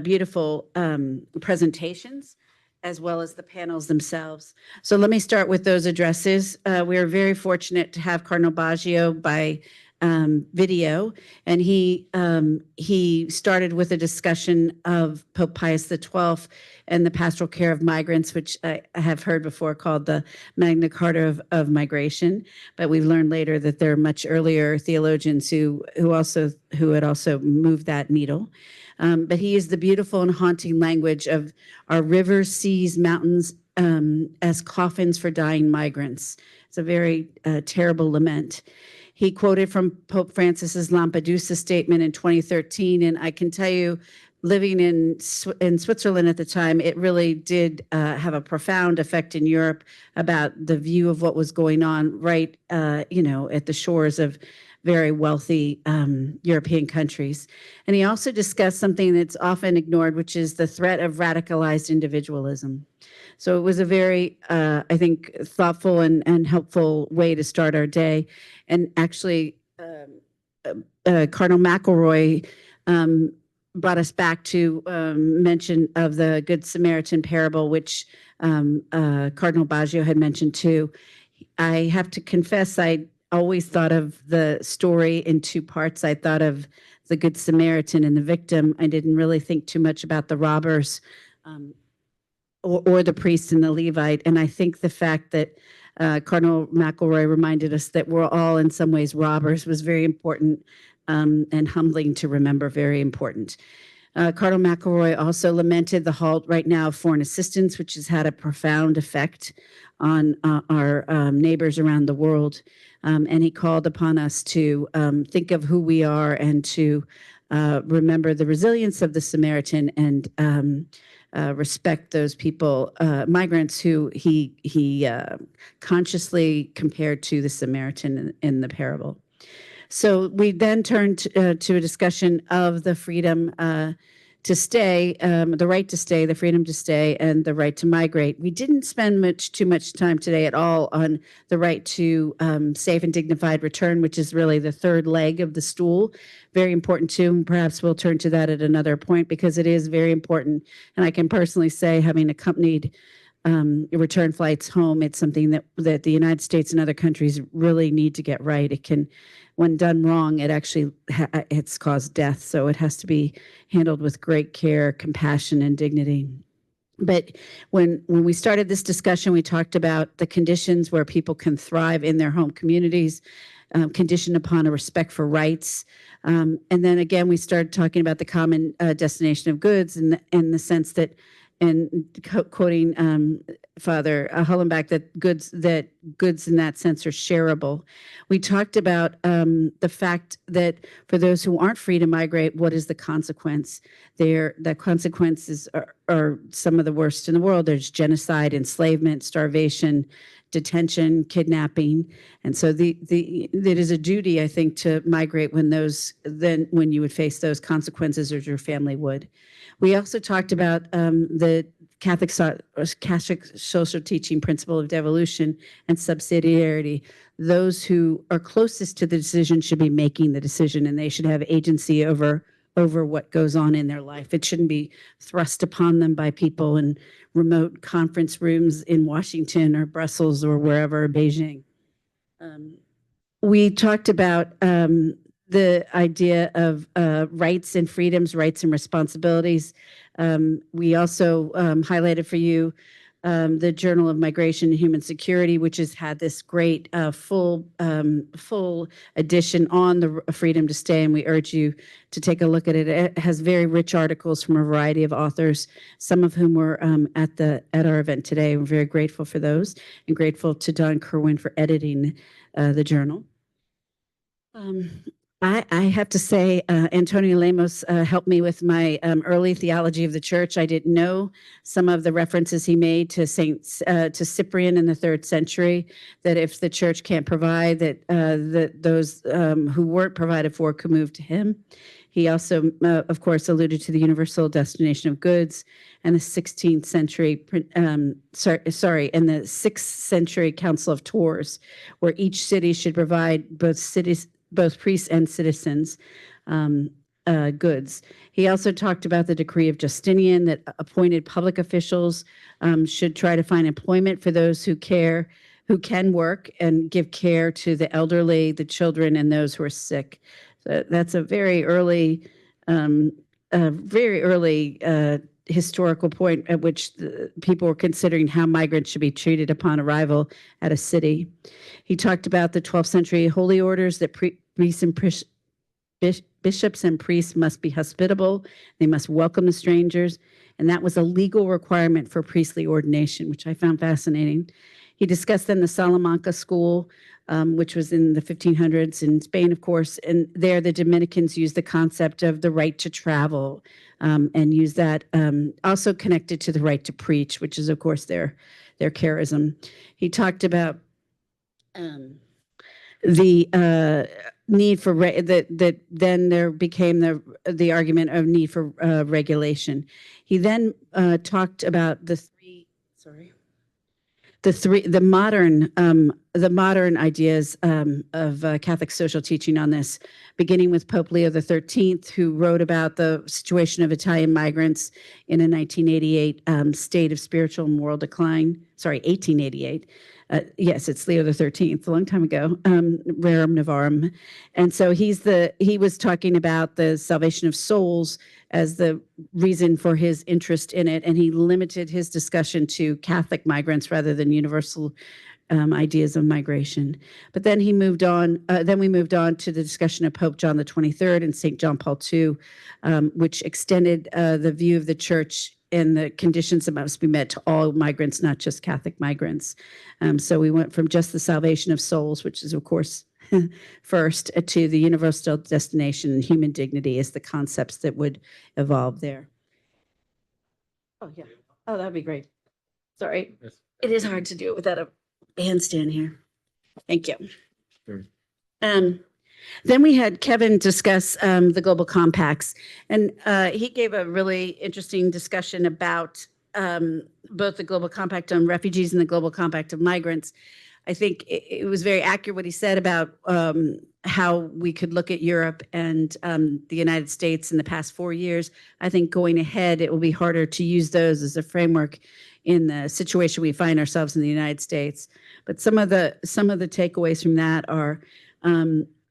beautiful presentations, as well as the panels themselves. So let me start with those addresses. We are very fortunate to have Cardinal Baggio by video, and he started with a discussion of Pope Pius XII and the pastoral care of migrants, which I have heard before called the Magna Carta of migration. But we've learned later that there are much earlier theologians who had also moved that needle. But he used the beautiful and haunting language of our rivers, seas, mountains as coffins for dying migrants. It's a very terrible lament. He quoted from Pope Francis's Lampedusa statement in 2013, and I can tell you, living in Switzerland at the time, it really did have a profound effect in Europe about the view of what was going on right, at the shores of very wealthy European countries. And he also discussed something that's often ignored, which is the threat of radicalized individualism. So it was a very, I think, thoughtful and helpful way to start our day. And actually, Cardinal McElroy brought us back to mention of the Good Samaritan parable, which Cardinal Baggio had mentioned too. I have to confess, I always thought of the story in two parts. I thought of the Good Samaritan and the victim. I didn't really think too much about the robbers or the priest and the Levite. And I think the fact that Cardinal McElroy reminded us that we're all in some ways robbers was very important and humbling to remember, very important. Cardinal McElroy also lamented the halt right now of foreign assistance, which has had a profound effect on our neighbors around the world. And he called upon us to think of who we are and to remember the resilience of the Samaritan and respect those people, migrants who he consciously compared to the Samaritan in the parable. So we then turned to a discussion of the freedom to stay, the right to stay, the freedom to stay, and the right to migrate. We didn't spend too much time today at all on the right to safe and dignified return, which is really the third leg of the stool. Very important too, and perhaps we'll turn to that at another point because it is very important. And I can personally say, having accompanied return flights home, it's something that the United States and other countries really need to get right. It can, when done wrong, it actually it's caused death. So it has to be handled with great care, compassion, and dignity. But when we started this discussion, we talked about the conditions where people can thrive in their home communities, conditioned upon a respect for rights. And then again, we started talking about the common destination of goods in the sense that, and quoting Father Hullenbach, that goods in that sense are shareable. We talked about the fact that for those who aren't free to migrate, what is the consequence? The consequences are some of the worst in the world. There's genocide, enslavement, starvation, detention, kidnapping. And so it is a duty, I think, to migrate when you would face those consequences as your family would. We also talked about the Catholic social teaching principle of devolution and subsidiarity. Those who are closest to the decision should be making the decision, and they should have agency over what goes on in their life. It shouldn't be thrust upon them by people in remote conference rooms in Washington or Brussels or wherever, Beijing. We talked about the idea of rights and freedoms, rights and responsibilities. We also highlighted for you the Journal of Migration and Human Security, which has had this great full edition on the freedom to stay, and we urge you to take a look at it. It has very rich articles from a variety of authors, some of whom were at our event today. We're very grateful for those, and grateful to Don Kerwin for editing the journal. I have to say, Antonio Lemos helped me with my early theology of the church. I didn't know some of the references he made to to Cyprian in the 3rd century, that if the church can't provide, that those who weren't provided for could move to him. He also, of course, alluded to the universal destination of goods and the 16th century, and the 6th century Council of Tours, where each city should provide both priests and citizens. goods. He also talked about the decree of Justinian that appointed public officials should try to find employment for those who can work and give care to the elderly, the children, and those who are sick. So that's a very early historical point at which people were considering how migrants should be treated upon arrival at a city. He talked about the 12th century holy orders that bishops and priests must be hospitable. They must welcome the strangers. And that was a legal requirement for priestly ordination, which I found fascinating. He discussed then the Salamanca school, which was in the 1500s in Spain, of course. And there the Dominicans used the concept of the right to travel and use that also connected to the right to preach, which is, of course, their charism. He talked about the need for that then there became the argument of need for regulation. He then talked about the modern ideas of Catholic social teaching on this, beginning with Pope Leo XIII, who wrote about the situation of Italian migrants in a 1988 state of spiritual and moral decline. Sorry, 1888. Yes, it's Leo XIII, a long time ago, Rerum Novarum. And so he was talking about the salvation of souls as the reason for his interest in it, and he limited his discussion to Catholic migrants rather than universal ideas of migration. But then we moved on to the discussion of Pope John the 23rd and St. John Paul II, which extended the view of the church and the conditions that must be met to all migrants, not just Catholic migrants. So we went from just the salvation of souls, which is, of course, first, to the universal destination and human dignity as the concepts that would evolve there. Oh, yeah. Oh, that'd be great. Sorry. It is hard to do it without a bandstand here. Thank you. Sure. Then we had Kevin discuss the global compacts, and he gave a really interesting discussion about both the global compact on refugees and the global compact of migrants. I think it was very accurate what he said about how we could look at Europe and the United States in the past 4 years. I think going ahead, it will be harder to use those as a framework in the situation we find ourselves in the United States. But some of the takeaways from that are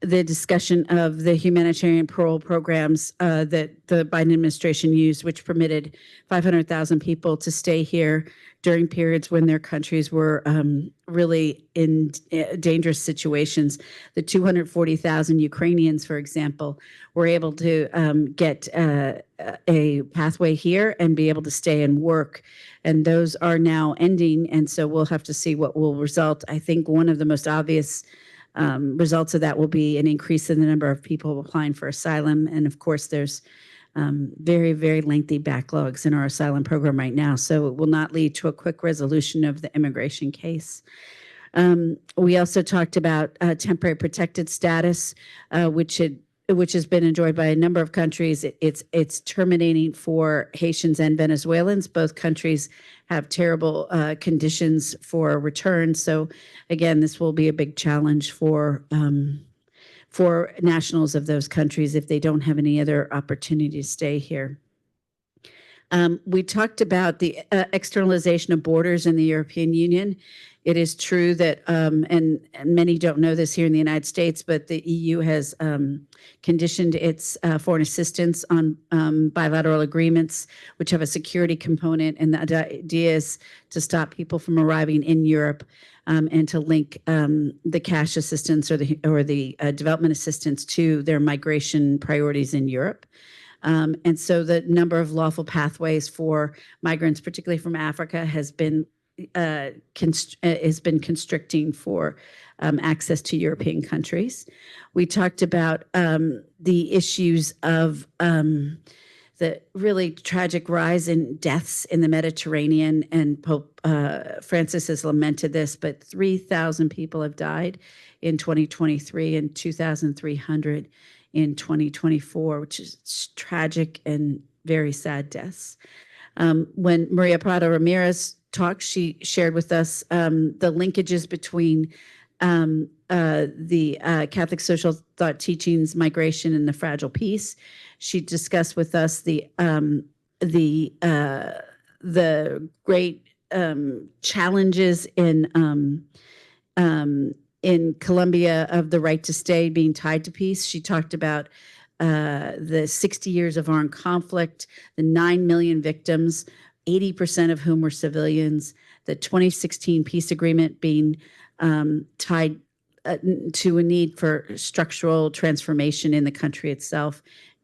the discussion of the humanitarian parole programs that the Biden administration used, which permitted 500,000 people to stay here during periods when their countries were really in dangerous situations. The 240,000 Ukrainians, for example, were able to get a pathway here and be able to stay and work. And those are now ending. And so we'll have to see what will result. I think one of the most obvious results of that will be an increase in the number of people applying for asylum. And of course, there's very, very lengthy backlogs in our asylum program right now. So it will not lead to a quick resolution of the immigration case. We also talked about temporary protected status, which has been enjoyed by a number of countries. It's terminating for Haitians and Venezuelans. Both countries have terrible conditions for return. So again, this will be a big challenge for nationals of those countries if they don't have any other opportunity to stay here. We talked about the externalization of borders in the European Union. It is true that, and many don't know this here in the United States, but the EU has conditioned its foreign assistance on bilateral agreements, which have a security component, and the idea is to stop people from arriving in Europe and to link the cash assistance or the development assistance to their migration priorities in Europe. And so the number of lawful pathways for migrants, particularly from Africa, has been constricting for access to European countries. We talked about the issues of the really tragic rise in deaths in the Mediterranean, and Pope Francis has lamented this, but 3,000 people have died in 2023 and 2,300 in 2024, which is tragic and very sad deaths. When Maria Prado Ramirez talked, she shared with us the linkages between Catholic social thought teachings, migration, and the fragile peace. She discussed with us the great challenges in Colombia of the right to stay being tied to peace. She talked about the 60 years of armed conflict, the 9 million victims, 80% of whom were civilians, the 2016 peace agreement being tied to a need for structural transformation in the country itself,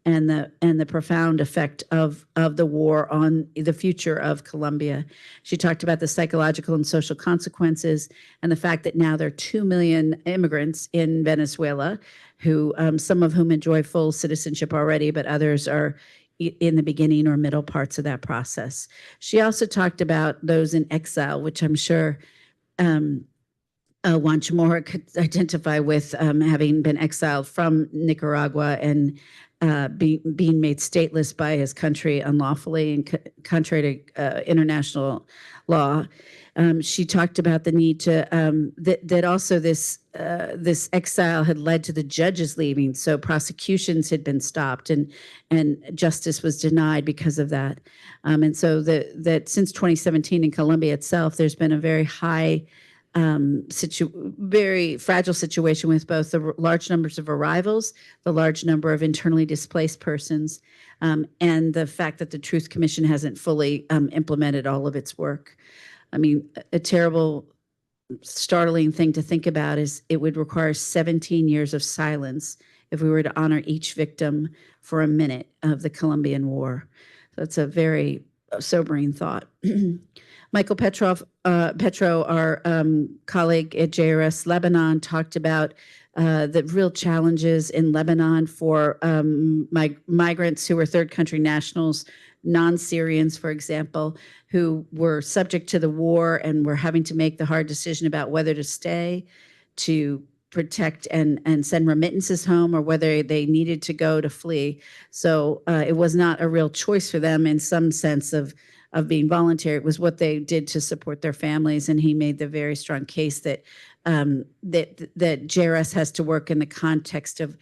and the profound effect of the war on the future of Colombia. She talked about the psychological and social consequences, and the fact that now there are 2 million immigrants in Venezuela, who some of whom enjoy full citizenship already, but others are in the beginning or middle parts of that process. She also talked about those in exile, which I'm sure Juan Chamorro could identify with, having been exiled from Nicaragua and being made stateless by his country unlawfully and contrary to international law. She talked about the need to that also this exile had led to the judges leaving, so prosecutions had been stopped and justice was denied because of that. And so that since 2017 in Colombia itself, there's been a very high very fragile situation with both the large numbers of arrivals, the large number of internally displaced persons, and the fact that the Truth Commission hasn't fully implemented all of its work. I mean, a terrible, startling thing to think about is it would require 17 years of silence if we were to honor each victim for a minute of the Colombian War. So it's a very sobering thought. Michael Petro, our colleague at JRS Lebanon, talked about the real challenges in Lebanon for migrants who are third country nationals, non-Syrians, for example, who were subject to the war and were having to make the hard decision about whether to stay, to protect and send remittances home, or whether they needed to go to flee. So it was not a real choice for them in some sense of being voluntary. It was what they did to support their families, and he made the very strong case that that JRS has to work in the context of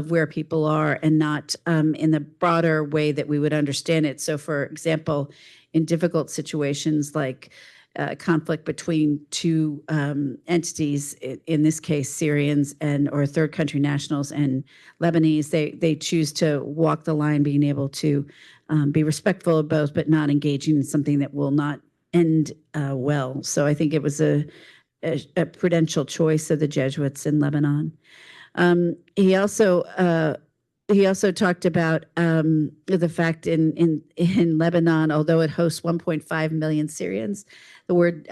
where people are and not in the broader way that we would understand it. So, for example, in difficult situations like conflict between two entities, in this case Syrians or third country nationals and Lebanese, they choose to walk the line, being able to be respectful of both, but not engaging in something that will not end well. So I think it was a prudential choice of the Jesuits in Lebanon. He also talked about the fact in Lebanon, although it hosts 1.5 million Syrians, the word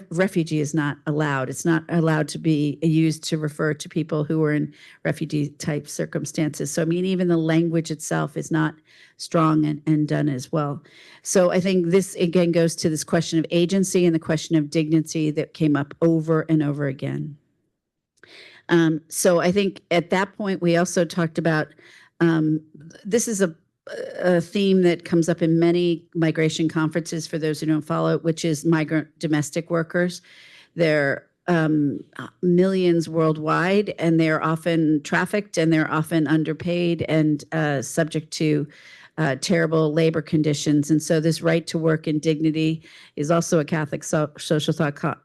refugee is not allowed. It's not allowed to be used to refer to people who are in refugee-type circumstances. So, I mean, even the language itself is not strong and done as well. So I think this, again, goes to this question of agency and the question of dignity that came up over and over again. So I think at that point, we also talked about, this is a theme that comes up in many migration conferences for those who don't follow it, which is migrant domestic workers. They're millions worldwide, and they're often trafficked, and they're often underpaid and subject to terrible labor conditions. And so this right to work in dignity is also a Catholic social thought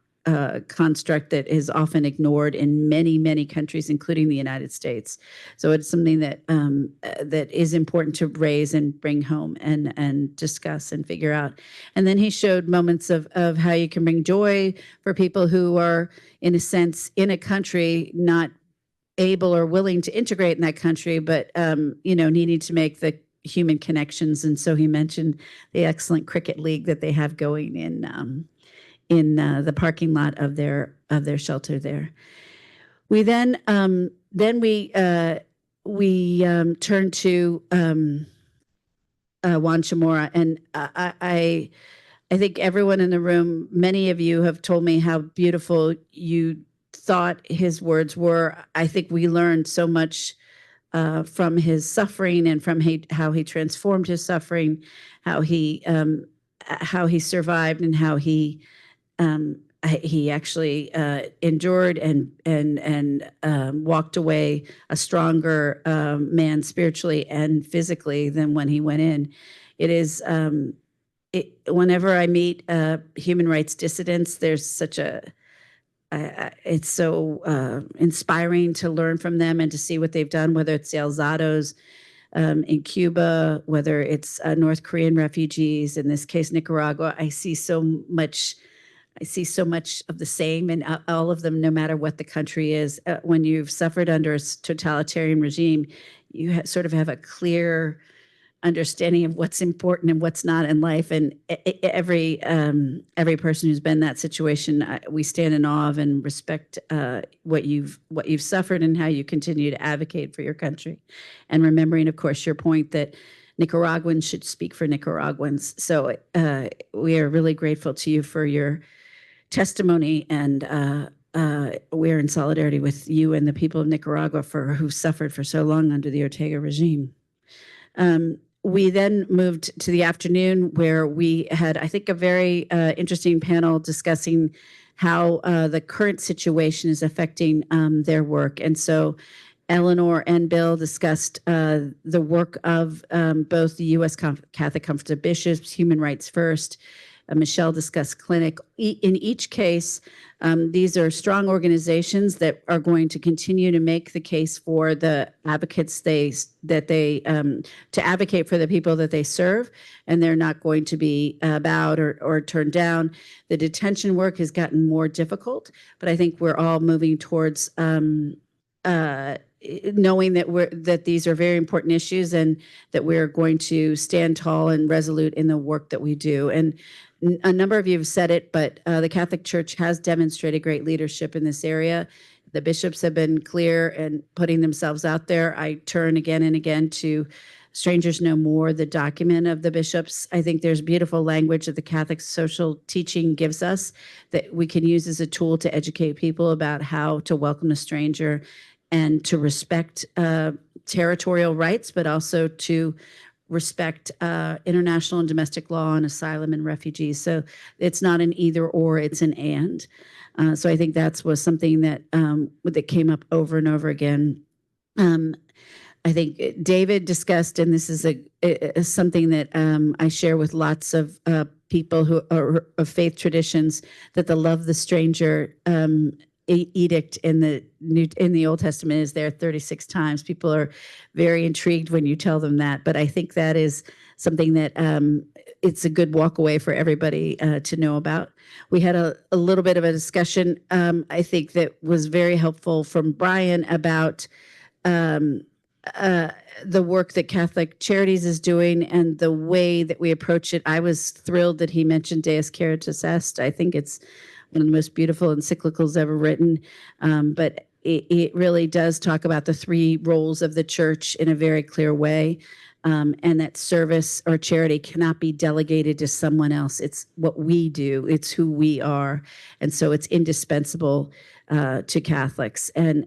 construct that is often ignored in many, many countries, including the United States. So it's something that that is important to raise and bring home and discuss and figure out. And then he showed moments of how you can bring joy for people who are, in a sense, in a country not able or willing to integrate in that country, but needing to make the human connections. And so he mentioned the excellent cricket league that they have going in the parking lot of their shelter there. We then we turned to Juan Chamorro, and I think everyone in the room, many of you have told me how beautiful you thought his words were. I think we learned so much from his suffering and from how he transformed his suffering, how he survived, and how he he actually endured and walked away a stronger man spiritually and physically than when he went in. It is whenever I meet human rights dissidents, there's such a it's so inspiring to learn from them and to see what they've done, whether it's the Alzados in Cuba, whether it's North Korean refugees, in this case, Nicaragua. I see so much of the same in all of them, no matter what the country is. When you've suffered under a totalitarian regime, you sort of have a clear understanding of what's important and what's not in life. And every person who's been in that situation, we stand in awe of and respect what you've suffered and how you continue to advocate for your country. And remembering, of course, your point that Nicaraguans should speak for Nicaraguans. So we are really grateful to you for your testimony, and we're in solidarity with you and the people of Nicaragua who suffered for so long under the Ortega regime. We then moved to the afternoon, where we had, I think, a very interesting panel discussing how the current situation is affecting their work. And so Eleanor and Bill discussed the work of both the U.S. Catholic Conference of Bishops, Human Rights First. Michelle discussed Clinic. In each case, these are strong organizations that are going to continue to make the case for the advocates to advocate for the people that they serve, and they're not going to be bowed or turned down. The detention work has gotten more difficult, but I think we're all moving towards knowing that these are very important issues, and that we're going to stand tall and resolute in the work that we do. And a number of you have said it, but the Catholic Church has demonstrated great leadership in this area. The bishops have been clear and putting themselves out there. I turn again and again to Strangers No More, the document of the bishops. I think there's beautiful language that the Catholic social teaching gives us that we can use as a tool to educate people about how to welcome a stranger and to respect territorial rights, but also to respect international and domestic law on asylum and refugees. So it's not an either or, it's an and. So I think that was something that came up over and over again. I think David discussed, and this is something that I share with lots of people who are of faith traditions, that the love the stranger edict in the Old Testament is there 36 times. People are very intrigued when you tell them that, but I think that is something that it's a good walk away for everybody to know about. We had a little bit of a discussion, I think, that was very helpful from Brian about the work that Catholic Charities is doing and the way that we approach it. I was thrilled that he mentioned Deus Caritas Est. I think it's one of the most beautiful encyclicals ever written, but it really does talk about the three roles of the church in a very clear way, and that service or charity cannot be delegated to someone else. It's what we do. It's who we are, and so it's indispensable to Catholics, and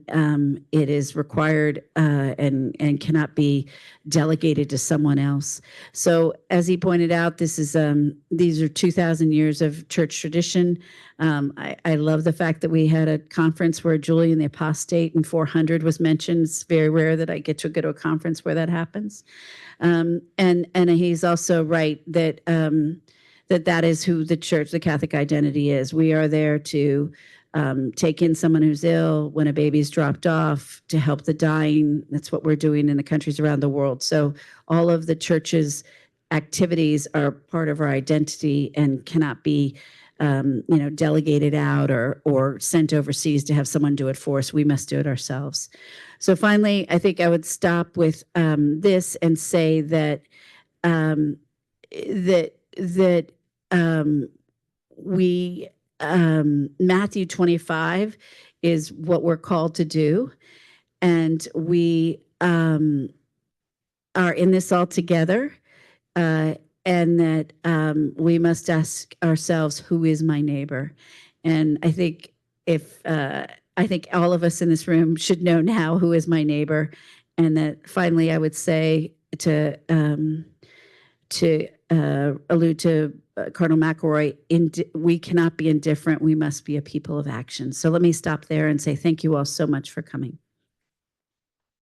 it is required and cannot be delegated to someone else. So, as he pointed out, these are 2,000 years of church tradition. I love the fact that we had a conference where Julian the Apostate in 400 was mentioned. It's very rare that I get to go to a conference where that happens. And he's also right that that is who the church, the Catholic identity is. We are there to take in someone who's ill, when a baby's dropped off, to help the dying. That's what we're doing in the countries around the world. So all of the church's activities are part of our identity and cannot be delegated out or sent overseas to have someone do it for us. We must do it ourselves. So finally, I think I would stop with this and say that we Matthew 25 is what we're called to do, and we are in this all together. And that we must ask ourselves, who is my neighbor? And I think I think all of us in this room should know now who is my neighbor, and that finally I would say to allude to Cardinal McElroy, we cannot be indifferent. We must be a people of action. So let me stop there and say thank you all so much for coming.